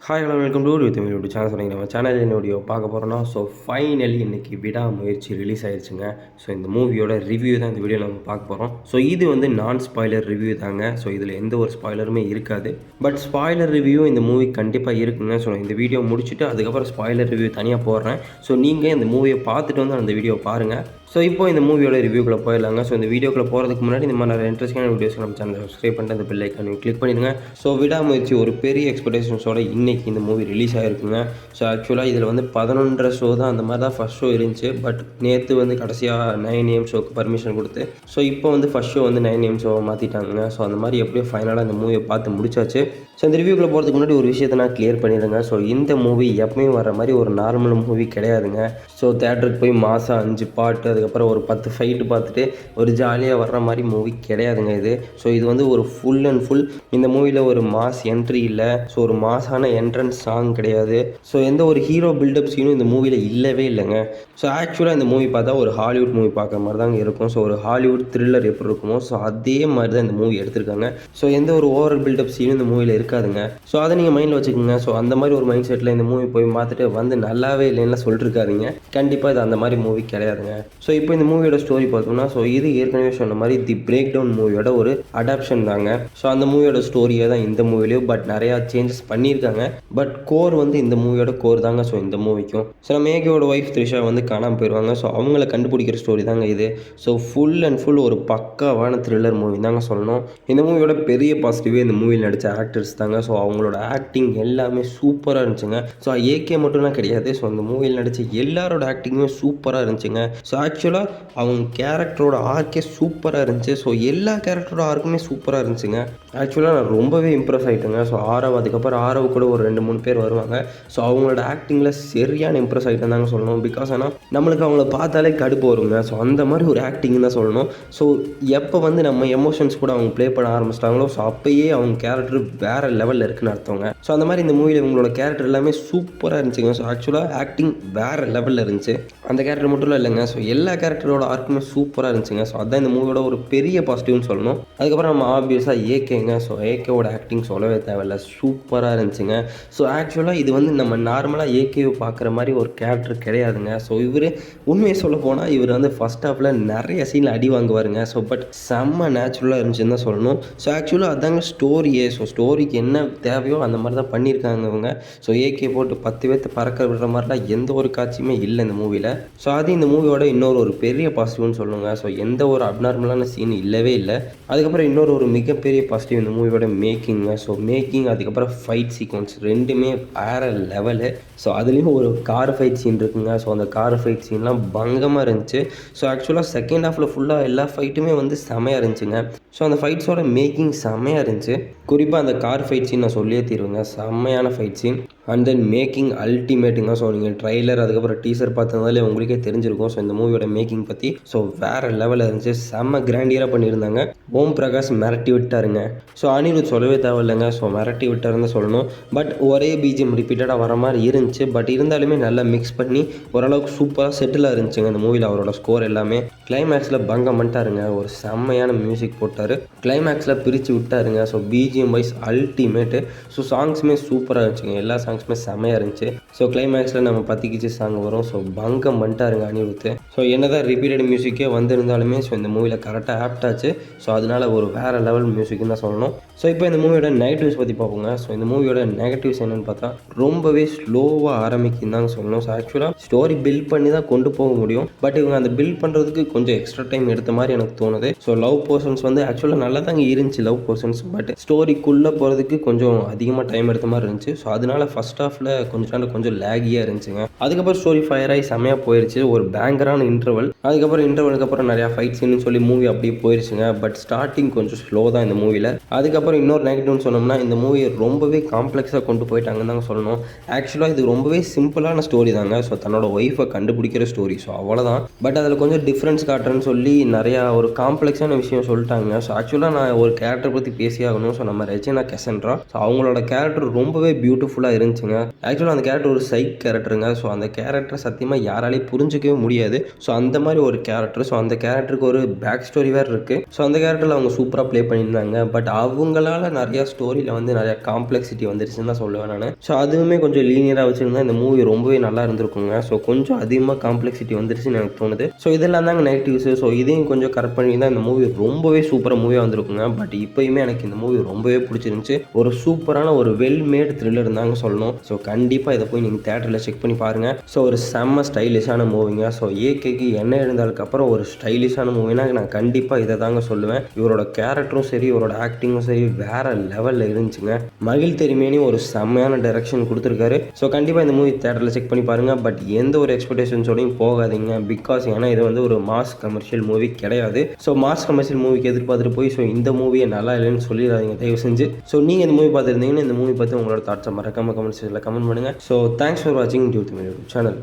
Hi hello welcome to Tamil YouTube channel. சொன்னீங்க நம்ம channel என்ன வீடியோ பார்க்க போகிறோன்னா, ஸோ ஃபைனலி இன்றைக்கி விடாமுயற்சி ரிலீஸ் ஆயிடுச்சுங்க. ஸோ இந்த மூவியோட ரிவ்யூ தான் இந்த வீடியோவில் நம்ம பார்க்க போகிறோம். ஸோ இது வந்து நான் ஸ்பாய்லர் ரிவ்யூ தாங்க. ஸோ இதில் எந்த ஒரு ஸ்பாய்லருமே இருக்காது. பட் ஸ்பாய்லர் ரிவ்யூ இந்த மூவி கண்டிப்பாக இருக்குங்க. ஸோ இந்த வீடியோ முடிச்சுட்டு அதுக்கப்புறம் ஸ்பாய்லர் ரிவ்யூ தனியாக போடுறேன். ஸோ நீங்கள் இந்த மூவியை பார்த்துட்டு வந்து அந்த வீடியோ பாருங்கள். ஸோ இப்போ இந்த மூவியோட ரிவ்யூக்குள்ளே போயிடலாங்க. ஸோ இந்த வீடியோக்குள்ளே போகிறதுக்கு முன்னாடி இந்த மாதிரி நிறைய இன்ட்ரெஸ்டிங்கான வீடியோஸ் நம்ம சேனல் சப்ஸ்கிரைப் பண்ணிட்டு அந்த பெல் ஐக்கானை கிளிக் பண்ணிடுங்க. ஸோ விடாமுயற்சி ஒரு பெரிய எக்ஸ்பெக்டேஷன்ஸோட இன்னைக்கு இந்த மூவி ரிலீஸ் ஆகிருக்குங்க. ஸோ ஆக்சுவலாக இதில் வந்து 11:30 ஷோ தான், அந்த மாதிரி தான் ஃபஸ்ட் ஷோ இருந்துச்சு. பட் நேற்று வந்து கடைசியாக 9 AM ஷோக்கு பர்மிஷன் கொடுத்து ஸோ இப்போ வந்து ஃபஸ்ட் ஷோ வந்து 9 AM ஷோவை மாற்றிட்டாங்க. ஸோ அந்த மாதிரி எப்படியோ ஃபைனலாக இந்த மூவியை பார்த்து முடிச்சாச்சு. ஸோ இந்த ரிவ்யூக்குள்ளே போகிறதுக்கு முன்னாடி ஒரு விஷயத்தை நான் கிளியர் பண்ணிடுங்க. ஸோ இந்த மூவி எப்பவுமே வர மாதிரி ஒரு நார்மல் மூவி கிடையாதுங்க. ஸோ தேட்டருக்கு போய் மாதம் 5 பாட்டு அதுக்கப்புறம் ஒரு 10 ஃபைட்டு பார்த்துட்டு ஒரு ஜாலியாக வர்ற மாதிரி மூவி கிடையாதுங்க இது. ஸோ இது வந்து ஒரு ஃபுல் அண்ட் ஃபுல் இந்த மூவியில் ஒரு மாஸ் என்ட்ரி இல்லை. ஸோ ஒரு மாஸான என்ட்ரன்ஸ் சாங் கிடையாது. ஸோ எந்த ஒரு ஹீரோ பில்டப் சீனும் இந்த மூவியில் இல்லவே இல்லைங்க. ஸோ ஆக்சுவலாக இந்த மூவி பார்த்தா ஒரு ஹாலிவுட் மூவி பார்க்குற மாதிரி தாங்க இருக்கும். ஸோ ஒரு ஹாலிவுட் த்ரில்லர் எப்படி இருக்குமோ ஸோ அதே மாதிரி தான் இந்த மூவி எடுத்திருக்காங்க. ஸோ எந்த ஒரு ஓவர் பில்டப் சீனும் இந்த மூவியில் இருக்காதுங்க. ஸோ அதை நீங்கள் மைண்டில் வச்சுக்கோங்க. ஸோ அந்த மாதிரி ஒரு மைண்ட் செட்டில் இந்த மூவி போய் பார்த்துட்டு வந்து நல்லாவே இல்லைன்னா சொல்லிருக்காதீங்க. கண்டிப்பாக இது அந்த மாதிரி மூவி கிடையாதுங்க. ஸோ இப்போ இந்த மூவியோட ஸ்டோரி பார்த்தோம்னா, ஸோ இது ஏற்கனவே சொன்ன மாதிரி தி பிரேக் டவுன் மூவியோட ஒரு அடாப்ஷன் தாங்க. ஸோ அந்த மூவியோட ஸ்டோரியை தான் இந்த மூவிலையும் பட் நிறையா சேஞ்சஸ் பண்ணியிருக்காங்க. பட் கோர் வந்து இந்த மூவியோட கோர் தாங்க. ஸோ இந்த மூவிக்கும் ஸோ நம்ம மேகியோட ஒய்ஃப் த்ரிஷா வந்து காணாமல் போயிடுவாங்க. ஸோ அவங்கள கண்டுபிடிக்கிற ஸ்டோரி தாங்க இது. ஸோ ஃபுல் அண்ட் ஃபுல் ஒரு பக்காவான த்ரில்லர் மூவி தாங்க சொல்லணும். இந்த மூவியோட பெரிய பாசிட்டிவே இந்த மூவியில் நடித்த ஆக்டர்ஸ் தாங்க. ஸோ அவங்களோட ஆக்டிங் எல்லாமே சூப்பராக இருந்துச்சுங்க. ஸோ ஏகே மட்டும்லாம் கிடையாது. ஸோ அந்த மூவியில் நடித்த எல்லாரோட ஆக்டிங்குமே சூப்பராக இருந்துச்சுங்க. ஸோ ஆக்சுவலாக அவங்க கேரக்டரோட ஆர்க்கே சூப்பராக இருந்துச்சு. ஸோ எல்லா கேரக்டரோட ஆர்க்குமே சூப்பராக இருந்துச்சுங்க. ஆக்சுவலாக நான் ரொம்பவே இம்ப்ரெஸ் ஆகிட்டேங்க. ஸோ அதுக்கப்புறம் ஆரவு கூட ஒரு 2-3 பேர் வருவாங்க. ஸோ அவங்களோட ஆக்டிங்கில் சரியான இம்ப்ரெஸ் ஆகிட்டேன் தாங்க சொல்லணும். பிகாஸ் ஆனால் நம்மளுக்கு அவங்கள பார்த்தாலே கடுப்பு வருங்க. ஸோ அந்த மாதிரி ஒரு ஆக்டிங் தான் சொல்லணும். ஸோ எப்போ வந்து நம்ம எமோஷன்ஸ் கூட அவங்க ப்ளே பண்ண ஆரம்பிச்சிட்டாங்களோ ஸோ அப்போயே அவங்க கேரக்டர் வேறு லெவலில் இருக்குன்னு அர்த்தங்க. ஸோ அந்த மாதிரி இந்த மூவியில் இவங்களோட கேரக்டர் எல்லாமே சூப்பராக இருந்துச்சுங்க. ஸோ ஆக்சுவலாக ஆக்டிங் வேறு லெவலில் இருந்துச்சு. அந்த கேரக்டர் மட்டும் இல்லைங்க. ஸோ எல்லா கேரக்டரோட ஆர்க்குமே சூப்பராக இருந்துச்சுங்க. ஸோ அதுதான் இந்த மூவியோட ஒரு பெரிய பாசிட்டிவ்னு சொல்லணும். அதுக்கப்புறம் நம்ம ஆப்வியஸாக ஏகேங்க. ஸோ ஏகேவோட ஆக்டிங் சொல்லவே தேவையில்ல, சூப்பராக இருந்துச்சுங்க. ஸோ ஆக்சுவலாக இது வந்து நம்ம நார்மலாக ஏகேவை பார்க்குற மாதிரி ஒரு கேரக்டர் கிடையாதுங்க. ஸோ இவர் உண்மையை சொல்ல போனால் இவர் வந்து ஃபஸ்ட் ஹாஃபில் நிறைய சீனில் அடி வாங்குவாருங்க. ஸோ பட் செம்ம நேச்சுரலாக இருந்துச்சுன்னு தான் சொல்லணும். ஸோ ஆக்சுவலாக அதாங்க ஸ்டோரியே. ஸோ ஸ்டோரிக்கு என்ன தேவையோ அந்த மாதிரி தான் பண்ணியிருக்காங்க அவங்க. ஸோ ஏகே போட்டு 10 பேர்த்து பறக்க விடுற மாதிரிலாம் எந்த ஒரு காட்சியுமே இல்லை இந்த மூவியில். ஸோ அது இந்த மூவியோட ஒரு பெரிய பாசிட்டிவ்னு சொல்லுங்க. ஸோ எந்த ஒரு அப்நார்மலான சீன் இல்லவே இல்லை. அதுக்கப்புறம் ஒரு மிகப்பெரிய பாசிட்டிவ் இந்த மூவியோட மேக்கிங்க. ஸோ மேக்கிங் அதுக்கப்புறம் ஃபைட் சீக்வன்ஸ் ரெண்டுமே வேறு லெவலு. ஸோ அதுலேயும் ஒரு கார் ஃபைட் சீன் இருக்குங்க. ஸோ அந்த கார் ஃபைட் சீன்லாம் பங்கமாக இருந்துச்சு. ஸோ ஆக்சுவலாக செகண்ட் ஹாஃபில் ஃபுல்லாக எல்லா ஃபைட்டுமே வந்து செமையாக இருந்துச்சுங்க. ஸோ அந்த ஃபைட்ஸோட மேக்கிங் செம்மையாக இருந்துச்சு. குறிப்பாக அந்த கார் ஃபைட் சீன் நான் சொல்லியே தீருவேங்க, செம்மையான fight scene. And then making அல்டிமேட்டுங்க. ஸோ நீங்கள் ட்ரைலர் அதுக்கப்புறம் டீசர் பார்த்ததுனாலே உங்களுக்கே தெரிஞ்சிருக்கும். ஸோ இந்த மூவியோட மேக்கிங் பற்றி ஸோ வேறு லெவலில் இருந்துச்சு. செம்ம கிராண்டியராக பண்ணியிருந்தாங்க. ஓம் பிரகாஷ் மிரட்டி விட்டாருங்க. ஸோ அனிருத் சொல்லவே தேவையில்லைங்க. ஸோ மிரட்டி விட்டாருன்னு சொல்லணும். பட் ஒரே பிஜிஎம் ரிப்பீட்டடாக வர மாதிரி இருந்துச்சு. பட் இருந்தாலுமே நல்லா மிக்ஸ் பண்ணி ஓரளவுக்கு சூப்பராக செட்டிலாக இருந்துச்சுங்க இந்த மூவியில். அவரோட ஸ்கோர் எல்லாமே கிளைமேக்ஸில் பங்கம் பண்ணிட்டாருங்க. ஒரு செம்மையான மியூசிக் போட்டார். கிளைமேக்ஸில் பிரித்து விட்டாருங்க. So BGM wise ultimate. So சாங்ஸுமே சூப்பராக இருந்துச்சுங்க. எல்லா சாங்ஸுமே செம்மையாக இருந்துச்சு. ஸோ கிளைமேக்ஸில் நம்ம 10 கிச்சு சாங் வரும். ஸோ பங்கம் பண்ணிட்டாருங்க அனிருத். ஸோ என்னதான் ரிப்பீட்டட் மியூசிக்கே வந்திருந்தாலுமே ஸோ இந்த மூவியில் கரெக்டாக ஆப்டாச்சு. ஸோ அதனால் ஒரு வேறு லெவல் மியூசிக்னு தான் சொல்லணும். ஸோ இப்போ இந்த மூவியோட நெகட்டிவ்ஸ் பற்றி பார்ப்போங்க. ஸோ இந்த மூவியோட நெகட்டிவ்ஸ் என்னென்னு பார்த்தா ரொம்பவே ஸ்லோவாக ஆரம்பிக்குன்னு தாங்க சொல்லணும். ஸோ ஆக்சுவலாக ஸ்டோரி பில்ட் பண்ணி தான் கொண்டு போக முடியும். பட் இவங்க அந்த பில்ட் பண்ணுறதுக்கு கொஞ்சம் எக்ஸ்ட்ரா டைம் எடுத்த மாதிரி எனக்கு தோணுது. ஸோ லவ் போர்ஷன்ஸ் வந்து ஆக்சுவலாக நல்லா தாங்க இருந்துச்சு லவ் போர்ஷன்ஸ். பட் ஸ்டோரிக்குள்ளே போகிறதுக்கு கொஞ்சம் அதிகமாக டைம் எடுத்த மாதிரி இருந்துச்சு. ஸோ அதனால ஃபஸ்ட் ஹாஃபில் கொஞ்சம் லேகியாக இருந்துச்சுங்க. அதுக்கப்புறம் ஸ்டோரி ஃபயர் ஆகி செம்மையாக போயிடுச்சு. ஒரு பேங்கரான இன்டர்வல். அதுக்கப்புறம் இன்டர்வலுக்கு அப்புறம் நிறையா ஃபைட் சீன்னு சொல்லி மூவி அப்படியே போயிடுச்சுங்க. பட் ஸ்டார்டிங் கொஞ்சம் ஸ்லோ தான் இந்த மூவியில். அதுக்கப்புறம் இன்னொரு நெகட்டிவ்னு சொன்னோம்னா இந்த மூவி ரொம்பவே காம்ப்ளெக்ஸாக கொண்டு போயிட்டாங்கன்னு தாங்க சொல்லணும். ஆக்சுவலாக இது ரொம்பவே சிம்பிளான ஸ்டோரி தாங்க. ஸோ தன்னோட ஒய்ஃபை கண்டுபிடிக்கிற ஸ்டோரி. ஸோ அவ்வளோதான். பட் அதில் கொஞ்சம் டிஃப்ரென்ஸ் காட்டுறேன்னு சொல்லி நிறையா ஒரு காம்ப்ளெக்ஸான விஷயம் சொல்லிட்டாங்க. ஸோ ஆக்சுவலாக நான் ஒரு கேரக்டர் பற்றி பேசியாகணும். ஸோ நம்ம ரெஜினா அலெக்சாண்ட்ரா. ஸோ அவங்களோட கேரக்டர் ரொம்பவே பியூட்டிஃபுல்லாக இருந்துச்சுங்க. ஆக்சுவலாக அந்த கேரக்டர் ஒரு சைக் கேரக்டருங்க. ஸோ அந்த கேரக்டர் சத்தியமாக யாராலையும் புரிஞ்சிக்கவே முடியாது. ஸோ அந்த மாதிரி ஒரு கேரக்டர். ஸோ அந்த கேரக்டருக்கு ஒரு பேக் ஸ்டோரி வேறு இருக்குது. ஸோ அந்த கேரக்டரில் அவங்க சூப்பராக ப்ளே பண்ணியிருந்தாங்க. பட் அவங்களால நிறையா ஸ்டோரியில் வந்து நிறையா காம்ப்ளெக்சிட்டி வந்துருச்சுன்னு தான் சொல்லுவேன் நான். ஸோ அதுவுமே கொஞ்சம் லீனியராக வச்சுருந்தா இந்த மூவி ரொம்பவே நல்லா இருந்திருக்குங்க. ஸோ கொஞ்சம் அதிகமாக காம்ப்ளெக்சிட்டி வந்துருச்சுன்னு எனக்கு தோணுது. ஸோ இதெல்லாம் தாங்க நெகட்டிவ்ஸு. ஸோ இதையும் கொஞ்சம் கரெக்ட் பண்ணி தான் இந்த மூவி ரொம்பவே சூப்பராக மூவியாக வந்திருக்குங்க. பட் இப்போயுமே எனக்கு இந்த மூவி ரொம்பவே பிடிச்சிருந்துச்சு. ஒரு சூப்பரான ஒரு வெல் மேட் த்ரில்லர் இருந்தாங்க சொல்லணும். ஸோ கண்டிப்பாக இதை போய் நீங்கள் தேட்டரில் செக் பண்ணி பாருங்கள். ஸோ ஒரு செம்ம ஸ்டைலிஷான மூவிங்க. ஸோ ஏகேக்கு என்ன எழுந்தாலுக்கப்புறம் ஒரு ஸ்டைலிஷான மூவினா நான் கண்டிப்பாக இதை தாங்க சொல்லுவேன். இவரோட கேரக்டரும் சரி, இவரோட ஆக்டிங்கும் சரி வேறு லெவலில் இருந்துச்சுங்க. மகிழ் தெரிமேனி ஒரு செம்மையான டைரக்ஷன் கொடுத்துருக்காரு. ஸோ கண்டிப்பாக இந்த மூவி தேட்டரில் செக் பண்ணி பாருங்கள். பட் எந்த ஒரு எக்ஸ்பெக்டேஷன்ஸோடையும் போகாதீங்க. பிகாஸ் ஏன்னா இது வந்து ஒரு மாஸ் கமர்ஷியல் மூவி கிடையாது. ஸோ மாஸ் கமர்ஷியல் மூவிக்கு எதிர்பார்த்துட்டு போய் ஸோ இந்த மூவியை நல்லா இல்லைன்னு சொல்லிடாதீங்க தயவு செஞ்சு. ஸோ நீங்கள் இந்த மூவி பார்த்துருந்தீங்கன்னா இந்த மூவி பற்றி உங்களோட தாட்ஸை மறக்காமல் கமெண்ட் செக்ஷனில் கமெண்ட் பண்ணுங்கள். ஸோ தேங்க்ஸ் ஃபார் வாட்சிங் யூடியூப் சேனல்.